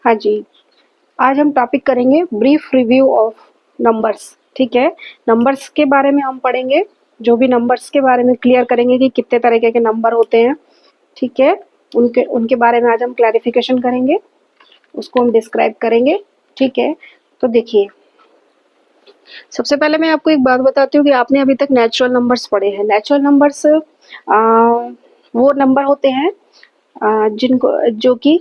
हाँ जी, आज हम टॉपिक करेंगे ब्रीफ रिव्यू ऑफ नंबर्स। ठीक है, नंबर्स के बारे में हम पढ़ेंगे, जो भी नंबर्स के बारे में क्लियर करेंगे कि कितने तरीके के नंबर होते हैं। ठीक है, उनके उनके बारे में आज हम क्लैरिफिकेशन करेंगे, उसको हम डिस्क्राइब करेंगे। ठीक है, तो देखिए, सबसे पहले मैं आपको एक बात बताती हूँ कि आपने अभी तक नेचुरल नंबर्स पढ़े हैं। नेचुरल नंबर्स वो नंबर होते हैं जिनको जो कि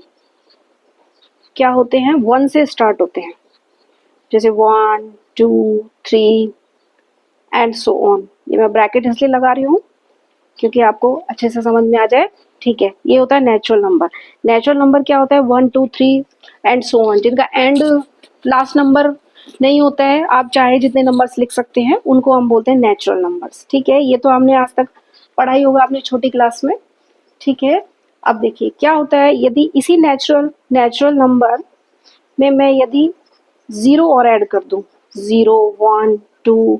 क्या होते हैं, 1 से स्टार्ट होते हैं, जैसे 1, 2, 3 एंड सो ऑन। ये मैं ब्रैकेट इसलिए लगा रही हूँ क्योंकि आपको अच्छे से समझ में आ जाए। ठीक है, ये होता है नेचुरल नंबर। नेचुरल नंबर क्या होता है, 1, 2, 3 एंड सो ऑन, जिनका एंड लास्ट नंबर नहीं होता है। आप चाहे जितने नंबर्स लिख सकते हैं, उनको हम बोलते हैं नेचुरल नंबर्स। ठीक है, ये तो हमने आज तक पढ़ा ही होगा अपनी छोटी क्लास में। ठीक है, अब देखिए क्या होता है, यदि इसी नेचुरल नंबर में मैं यदि जीरो और ऐड कर दूं, 0, 1, 2,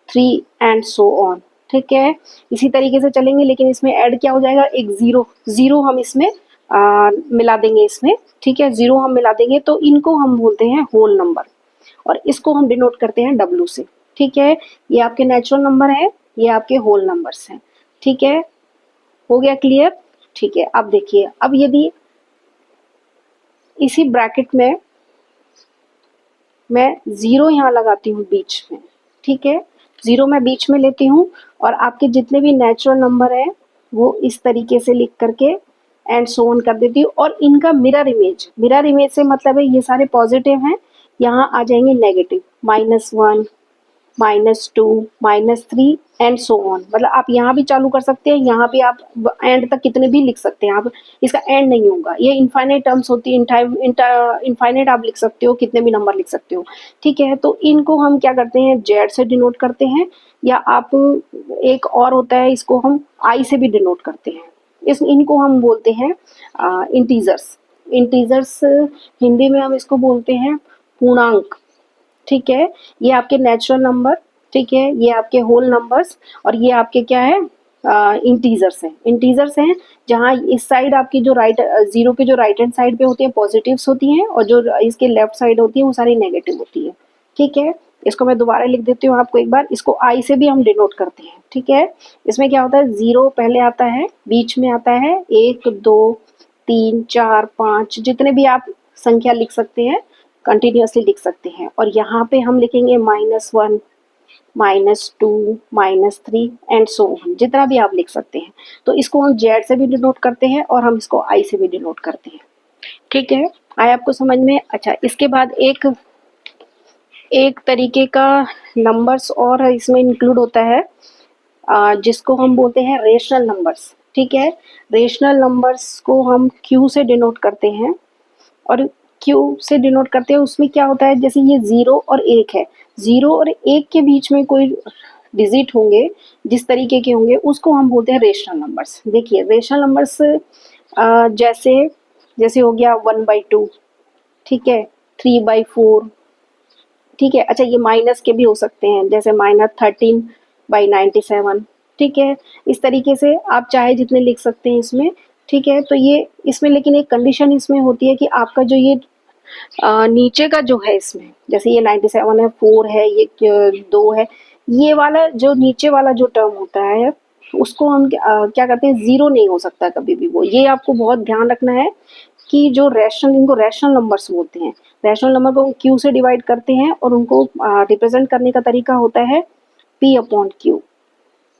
3 एंड सो ऑन। ठीक है, इसी तरीके से चलेंगे, लेकिन इसमें ऐड क्या हो जाएगा, एक जीरो। जीरो हम इसमें मिला देंगे इसमें। ठीक है, जीरो हम मिला देंगे, तो इनको हम बोलते हैं होल नंबर, और इसको हम डिनोट करते हैं डब्ल्यू से। ठीक है, ये आपके नेचुरल नंबर है, ये आपके होल नंबर्स हैं। ठीक है, हो गया क्लियर। ठीक है, अब देखिए, अब यदि इसी ब्रैकेट में मैं जीरो यहाँ लगाती हूँ बीच में। ठीक है, जीरो मैं बीच में लेती हूँ, और आपके जितने भी नेचुरल नंबर हैं वो इस तरीके से लिख करके एंड सो ऑन कर देती हूँ, और इनका मिरर इमेज से मतलब है ये सारे पॉजिटिव हैं, यहाँ आ जाएंगे नेगेटिव, -1, -2, -3 एंड सो ऑन। मतलब आप यहाँ भी चालू कर सकते हैं, यहाँ भी आप एंड तक कितने भी लिख सकते हैं। आप इसका एंड नहीं होगा, ये इनफाइनाइट टर्म्स होती है, इनफाइनाइट आप लिख सकते हो, कितने भी नंबर लिख सकते हो। ठीक है, तो इनको हम क्या करते हैं, जेड से डिनोट करते हैं, या आप एक और होता है, इसको हम आई से भी डिनोट करते हैं। इनको हम बोलते हैं इंटीजर्स। इंटीजर्स हिंदी में हम इसको बोलते हैं पूर्णांक। ठीक है, ये आपके नेचुरल नंबर, ठीक है, ये आपके होल नंबर्स, और ये आपके क्या है, इंटीजर्स हैं। जहाँ इस साइड आपकी जो जीरो के जो राइट हैंड साइड पे होती है पॉजिटिव्स होती हैं, और जो इसके लेफ्ट साइड होती है वो सारी नेगेटिव होती है। ठीक है, इसको मैं दोबारा लिख देती हूँ आपको एक बार, इसको आई से भी हम डिनोट करते हैं। ठीक है, इसमें क्या होता है, जीरो पहले आता है, बीच में आता है 1, 2, 3, 4, 5, जितने भी आप संख्या लिख सकते हैं कंटिन्यूअसली लिख सकते हैं, और यहाँ पे हम लिखेंगे -1, -2, -3 एंड सो ऑन, जितना भी आप लिख सकते हैं। तो इसको हम जेड से भी डिनोट करते हैं, और हम इसको आई से भी डिनोट करते हैं। ठीक है, आया आपको समझ में। अच्छा, इसके बाद एक एक तरीके का नंबर्स और इसमें इंक्लूड होता है, जिसको हम बोलते हैं रेशनल नंबर्स। ठीक है, रेशनल नंबर्स को हम क्यू से डिनोट करते हैं, और क्यू से डिनोट करते हैं। उसमें क्या होता है, जैसे ये 0 और 1 है, 0 और 1 के बीच में कोई डिजिट होंगे, जिस तरीके के होंगे, उसको हम बोलते हैं रेशनल नंबर्स। देखिए, रेशनल नंबर्स जैसे जैसे हो गया 1/2, ठीक है, 3/4। ठीक है, अच्छा, ये माइनस के भी हो सकते हैं, जैसे -13/97। ठीक है, इस तरीके से आप चाहे जितने लिख सकते हैं इसमें। ठीक है, तो ये इसमें लेकिन एक कंडीशन इसमें होती है कि आपका जो ये नीचे का जो है, इसमें जैसे ये 97 है, 4 है, ये 2 है, ये वाला जो नीचे वाला जो टर्म होता है, उसको हम क्या करते हैं, जीरो नहीं हो सकता कभी भी वो। ये आपको बहुत ध्यान रखना है कि जो इनको रैशनल नंबर्स बोलते हैं। रैशनल नंबर को क्यू से डिवाइड करते हैं, और उनको रिप्रेजेंट करने का तरीका होता है P/Q।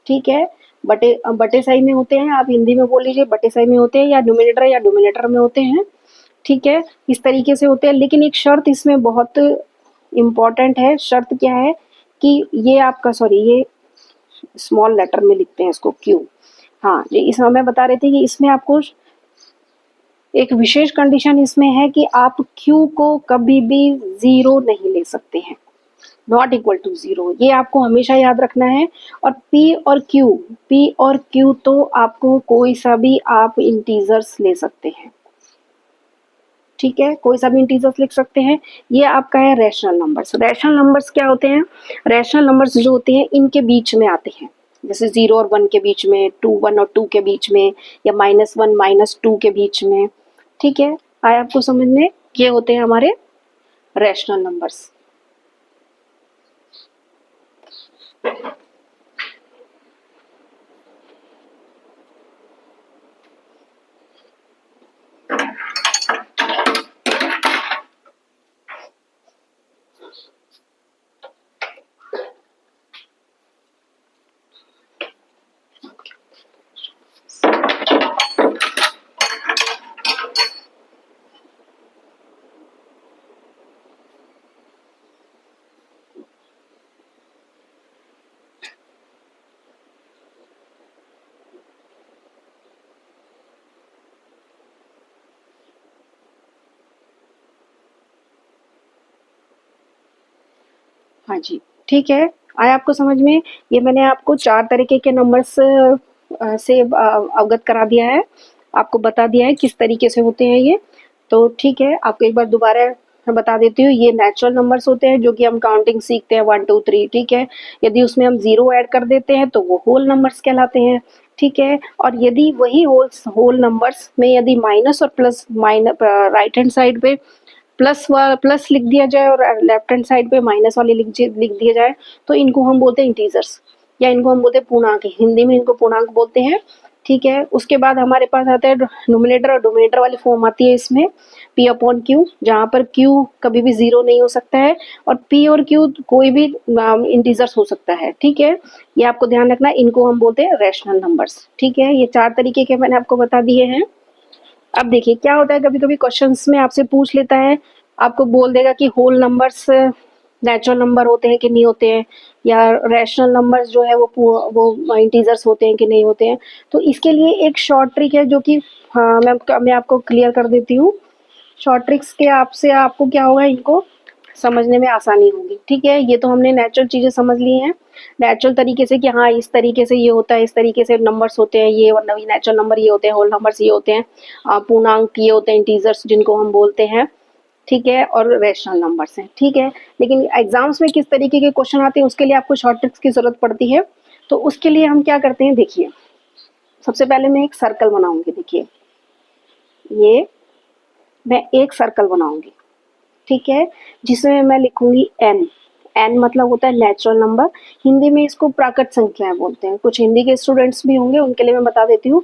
ठीक है, बटे बटे सही में होते हैं, आप हिंदी में बोल लीजिए, बटे सही में होते हैं, या न्यूमिनेटर में होते हैं। ठीक है, इस तरीके से होते हैं, लेकिन एक शर्त इसमें बहुत इम्पॉर्टेंट है। शर्त क्या है कि ये आपका, सॉरी, ये स्मॉल लेटर में लिखते हैं इसको क्यू। हाँ, ये इसमें मैं बता रही थी कि इसमें आपको एक विशेष कंडीशन इसमें है कि आप क्यू को कभी भी जीरो नहीं ले सकते हैं, नॉट इक्वल टू जीरो, ये आपको हमेशा याद रखना है। और पी और क्यू तो आपको कोई सा भी आप इंटीजर्स ले सकते हैं। ठीक है, कोई सा भी इंटीजर्स लिख सकते हैं। ये आपका है रैशनल नंबर्स। रैशनल नंबर्स क्या होते हैं, रैशनल नंबर्स जो होते हैं इनके बीच में आते हैं, जैसे 0 और 1 के बीच में, 2 1 और 2 के बीच में, या -1 -2 के बीच में। ठीक है, आया आपको समझ में। ये होते हैं हमारे रैशनल नंबर्स। हाँ जी, ठीक है, आया आपको समझ में? ये मैंने आपको 4 तरीके के नंबर्स से अवगत करा दिया है, आपको बता दिया है किस तरीके से होते हैं ये। तो ठीक है, आपको एक बार दोबारा मैं बता देती हूँ, ये नेचुरल नंबर्स होते हैं जो कि हम काउंटिंग सीखते हैं 1 2 3, ठीक है। यदि उसमें हम 0 ऐड कर देते हैं तो वो होल नंबर्स कहलाते हैं, ठीक है। और यदि वही होल नंबर्स में यदि माइनस और प्लस राइट हैंड साइड पे प्लस लिख दिया जाए और लेफ्ट हैंड साइड पे माइनस वाले लिख दिया जाए, तो इनको हम बोलते हैं इंटीजर्स, या इनको हम बोलते हैं पूर्णांक। हिंदी में इनको पूर्णांक बोलते हैं, ठीक है। उसके बाद हमारे पास आता है न्यूमरेटर और डोमिनेटर वाली फॉर्म आती है इसमें, p अपॉन क्यू, जहाँ पर q कभी भी 0 नहीं हो सकता है और p और q कोई भी इंटीजर्स हो सकता है, ठीक है। ये आपको ध्यान रखना है, इनको हम बोलते हैं रैशनल नंबर्स, ठीक है। ये 4 तरीके के मैंने आपको बता दिए हैं। अब देखिए क्या होता है, कभी कभी क्वेश्चंस में आपसे पूछ लेता है, आपको बोल देगा कि होल नंबर्स नेचुरल नंबर होते हैं कि नहीं होते हैं, या रैशनल नंबर्स जो है वो इंटीजर्स होते हैं कि नहीं होते हैं। तो इसके लिए एक शॉर्ट ट्रिक है जो कि हाँ मैं आपको क्लियर कर देती हूँ। शॉर्ट ट्रिक्स के आपको क्या होगा, इनको समझने में आसानी होगी, ठीक है। ये तो हमने नेचुरल चीजें समझ ली हैं, नेचुरल तरीके से कि हाँ इस तरीके से ये होता है, इस तरीके से नंबर्स होते हैं ये, और नवी नेचुरल नंबर ये होते हैं, होल नंबर्स ये होते हैं, पूर्णांक ये होते हैं, इंटीजर्स जिनको हम बोलते हैं, ठीक है, और रैशनल नंबर्स हैं, ठीक है। लेकिन एग्जाम्स में किस तरीके के क्वेश्चन आते हैं उसके लिए आपको शॉर्ट ट्रिक्स की जरूरत पड़ती है। तो उसके लिए हम क्या करते हैं, देखिए सबसे पहले मैं एक सर्कल बनाऊंगी, देखिए ये मैं एक सर्कल बनाऊंगी, ठीक है, जिसमें मैं लिखूंगी n। n मतलब होता है नेचुरल नंबर, हिंदी में इसको प्राकृत संख्याएं बोलते हैं। कुछ हिंदी के स्टूडेंट्स भी होंगे, उनके लिए मैं बता देती हूँ,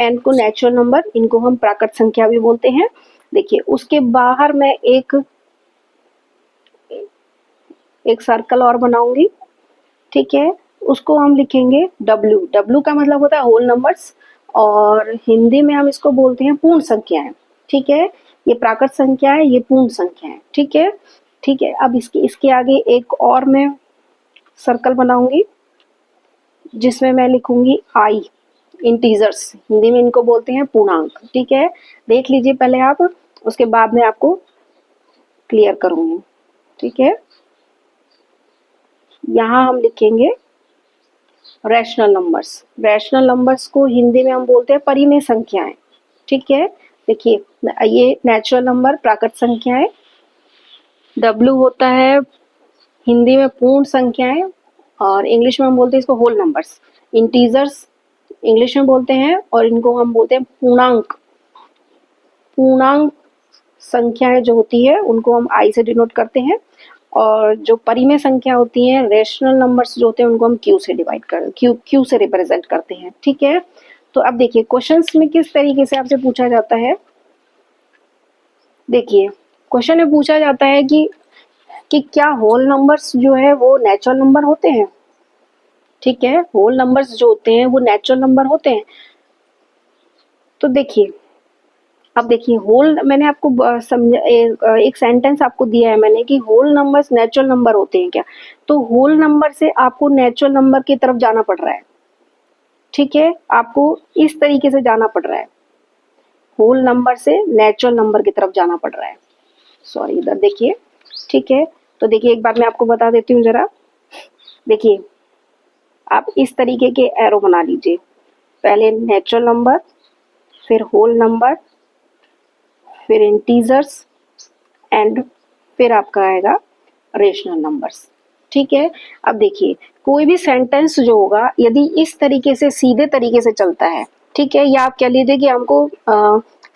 n को नेचुरल नंबर, इनको हम प्राकृत संख्या भी बोलते हैं। देखिए उसके बाहर मैं एक सर्कल और बनाऊंगी, ठीक है, उसको हम लिखेंगे w। w का मतलब होता है होल नंबर्स, और हिंदी में हम इसको बोलते हैं पूर्ण संख्याएं, ठीक है। ये प्राकृत संख्या है, ये पूर्ण संख्या है, ठीक है, ठीक है। अब इसके आगे एक और मैं सर्कल बनाऊंगी जिसमें मैं लिखूंगी i, इंटीजर्स, हिंदी में इनको बोलते हैं पूर्णांक, ठीक है। देख लीजिए पहले आप, उसके बाद में आपको क्लियर करूंगी, ठीक है। यहाँ हम लिखेंगे रैशनल नंबर्स। रैशनल नंबर्स को हिंदी में हम बोलते हैं परिमेय संख्याएं, ठीक है। देखिए ये नेचुरल नंबर प्राकृत संख्याएं, W होता है हिंदी में पूर्ण संख्याएं, और इंग्लिश में हम बोलते हैं इसको होल नंबर्स। इंटीजर्स इंग्लिश में बोलते हैं, और इनको हम बोलते हैं पूर्णांक। पूर्णांक संख्याएं जो होती है उनको हम i से डिनोट करते हैं, और जो परिमेय संख्या होती है, रैशनल नंबर्स जो होते हैं, उनको हम q से रिप्रेजेंट करते हैं, ठीक है। तो अब देखिए क्वेश्चंस में किस तरीके से आपसे पूछा जाता है। देखिए क्वेश्चन में पूछा जाता है कि क्या होल नंबर्स जो है वो नेचुरल नंबर होते हैं, ठीक है, होल नंबर्स जो होते हैं वो नेचुरल नंबर होते हैं। तो देखिए अब देखिए होल, मैंने आपको एक सेंटेंस आपको दिया है मैंने कि होल नंबर्स नेचुरल नंबर होते हैं क्या। तो होल नंबर से आपको नेचुरल नंबर की तरफ जाना पड़ रहा है, ठीक है, आपको इस तरीके से जाना पड़ रहा है, होल नंबर से नेचुरल नंबर की तरफ जाना पड़ रहा है। सॉरी इधर देखिए, ठीक है। तो देखिए एक बार मैं आपको बता देती हूँ जरा, देखिए आप इस तरीके के एरो बना लीजिए, पहले नेचुरल नंबर, फिर होल नंबर, फिर इंटीजर्स, एंड फिर आपका आएगा रेशनल नंबर्स, ठीक है। अब देखिए कोई भी सेंटेंस जो होगा यदि इस तरीके से सीधे तरीके से चलता है, ठीक है, या आप कह लीजिए कि हमको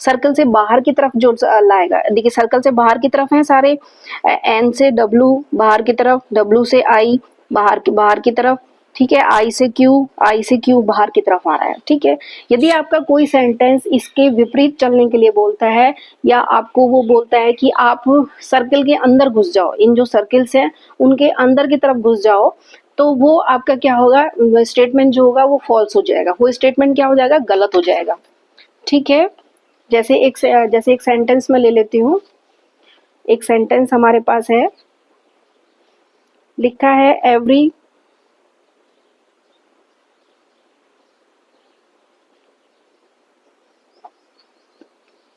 सर्कल से बाहर की तरफ जो लाएगा। देखिए सर्कल से बाहर की तरफ है सारे, एन से डब्ल्यू बाहर की तरफ, डब्ल्यू से आई बाहर की तरफ, ठीक है, आई से क्यू बाहर की तरफ आ रहा है, ठीक है। यदि आपका कोई सेंटेंस इसके विपरीत चलने के लिए बोलता है, या आपको वो बोलता है कि आप सर्कल के अंदर घुस जाओ, इन जो सर्कल्स हैं उनके अंदर की तरफ घुस जाओ, तो वो आपका क्या होगा, स्टेटमेंट जो होगा वो फॉल्स हो जाएगा, वो स्टेटमेंट क्या हो जाएगा, गलत हो जाएगा, ठीक है। जैसे एक सेंटेंस में ले लेती हूँ, एक सेंटेंस हमारे पास है, लिखा है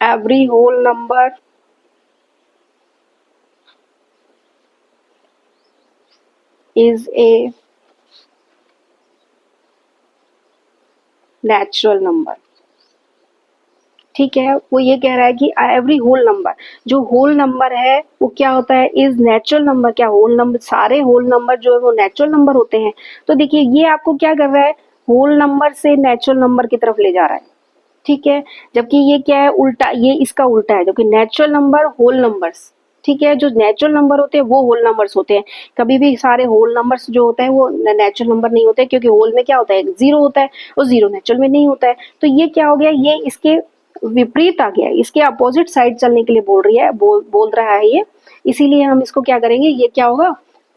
every whole number is a natural number, ठीक है। वो ये कह रहा है कि एवरी होल नंबर, जो होल नंबर है वो क्या होता है, इज नेचुरल नंबर। क्या होल नंबर, सारे होल नंबर जो है वो नेचुरल नंबर होते हैं। तो देखिए ये आपको क्या कर रहा है, होल नंबर से नेचुरल नंबर की तरफ ले जा रहा है, ठीक है। जबकि ये क्या है, उल्टा, ये इसका उल्टा है, जबकि नेचुरल नंबर होल नंबर्स, ठीक है, जो नेचुरल नंबर होते हैं वो होल नंबर्स होते हैं। कभी भी सारे होल नंबर्स जो होते हैं वो नेचुरल नंबर नहीं होते, क्योंकि होल में क्या होता है, जीरो होता है, और जीरो नेचुरल में नहीं होता है। तो ये क्या हो गया, ये इसके विपरीत आ गया, इसके अपोजिट साइड चलने के लिए बोल रही है, बोल रहा है ये, इसीलिए हम इसको क्या करेंगे, ये क्या होगा,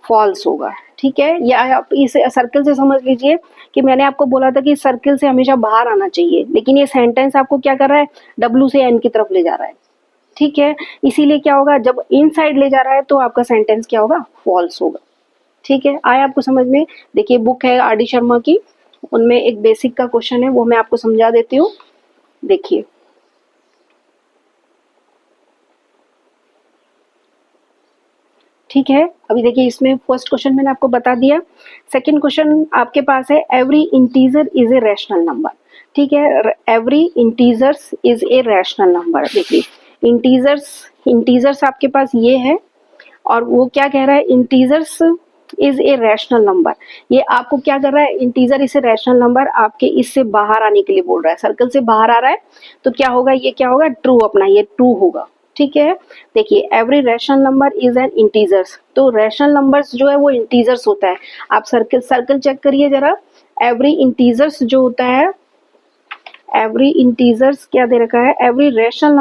फॉल्स होगा, ठीक है। या आप इस सर्कल से समझ लीजिए कि मैंने आपको बोला था कि सर्कल से हमेशा बाहर आना चाहिए, लेकिन ये सेंटेंस आपको क्या कर रहा है, डब्ल्यू से एन की तरफ ले जा रहा है, ठीक है। इसीलिए क्या होगा, जब इन साइड ले जा रहा है तो आपका सेंटेंस क्या होगा, फॉल्स होगा, ठीक है। आया आपको समझ में। देखिए बुक है आर डी शर्मा की, उनमें एक बेसिक का क्वेश्चन है, वो मैं आपको समझा देती हूँ, देखिए। ठीक है, अभी देखिए इसमें फर्स्ट क्वेश्चन मैंने आपको बता दिया। सेकंड क्वेश्चन आपके पास है, every integer is a rational number, ठीक है। Every integers is a rational number. देखिए इंटीजर्स आपके पास ये है, और वो क्या कह रहा है, integers is a rational number. ये आपको क्या कर रहा है, integer is a rational number, आपके इससे बाहर आने के लिए बोल रहा है, सर्कल से बाहर आ रहा है, तो क्या होगा, ये क्या होगा, ट्रू, अपना ये ट्रू होगा, ठीक है। देखिए every rational number is an integers, तो रैशनल नंबर्स जो है वो इंटीजर्स होता है। आप सर्कल चेक करिए जरा, एवरी इंटीजर्स जो होता है, एवरी इंटीजर्स क्या दे रखा है, every rational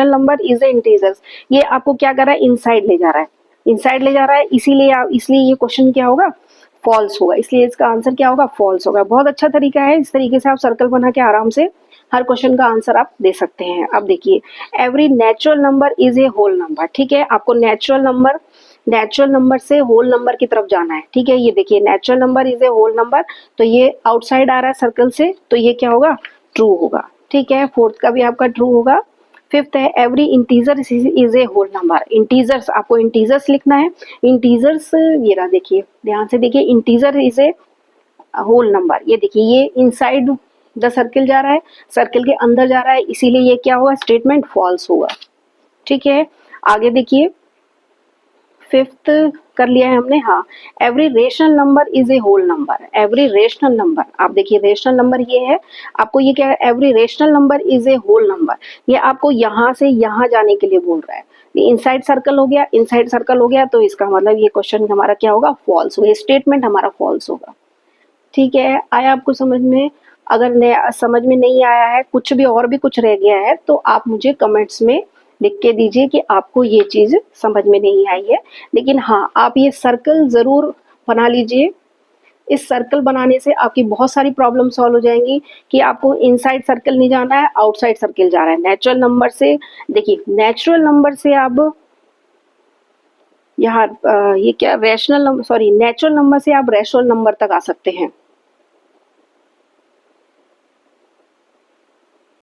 number is A integers. ये आपको क्या कर रहा है, इनसाइड ले जा रहा है, इसलिए ये क्वेश्चन क्या होगा, फॉल्स होगा, इसलिए इसका आंसर क्या होगा, फॉल्स होगा। बहुत अच्छा तरीका है, इस तरीके से आप सर्कल बना के आराम से हर क्वेश्चन का आंसर आप दे सकते हैं। अब देखिए every natural number is a whole number, ठीक है। आपको नेचुरल नंबर से होल नंबर की तरफ जाना है, ठीक है। ये देखिए natural number is a whole number, तो ये आउटसाइड आ रहा है सर्कल से, तो ये क्या होगा, ट्रू होगा, ठीक है। फोर्थ का भी आपका ट्रू होगा। फिफ्थ है, every integer is a whole number. Integers, आपको इंटीजर्स लिखना है, इंटीजर्स ये रहा, देखिए ध्यान से देखिए, integer is a whole number. ये देखिए ये इनसाइड द सर्किल जा रहा है, सर्किल के अंदर जा रहा है, इसीलिए ये क्या होगा, स्टेटमेंट फॉल्स होगा, ठीक है। आगे देखिए फिफ्थ कर लिया है हमने, हाँ। Every rational number is a whole number, every rational number, आप देखिए रेशनल नंबर ये है, आपको ये क्या है, every rational number is a whole number, ये आपको यहाँ से यहाँ जाने के लिए बोल रहा है। इनसाइड सर्कल हो गया, तो इसका मतलब ये क्वेश्चन हमारा क्या होगा, फॉल्स होगा, स्टेटमेंट हमारा फॉल्स होगा, ठीक है। आया आपको समझ में। अगर समझ में नहीं आया है, कुछ भी और भी कुछ रह गया है, तो आप मुझे कमेंट्स में लिख के दीजिए कि आपको ये चीज समझ में नहीं आई है। लेकिन हाँ, आप ये सर्कल जरूर बना लीजिए, इस सर्कल बनाने से आपकी बहुत सारी प्रॉब्लम सॉल्व हो जाएंगी, कि आपको इनसाइड सर्कल नहीं जाना है, आउटसाइड सर्कल जा रहा है। नेचुरल नंबर से, देखिए नेचुरल नंबर से आप यहाँ ये क्या, नेचुरल नंबर से आप रैशनल नंबर तक आ सकते हैं,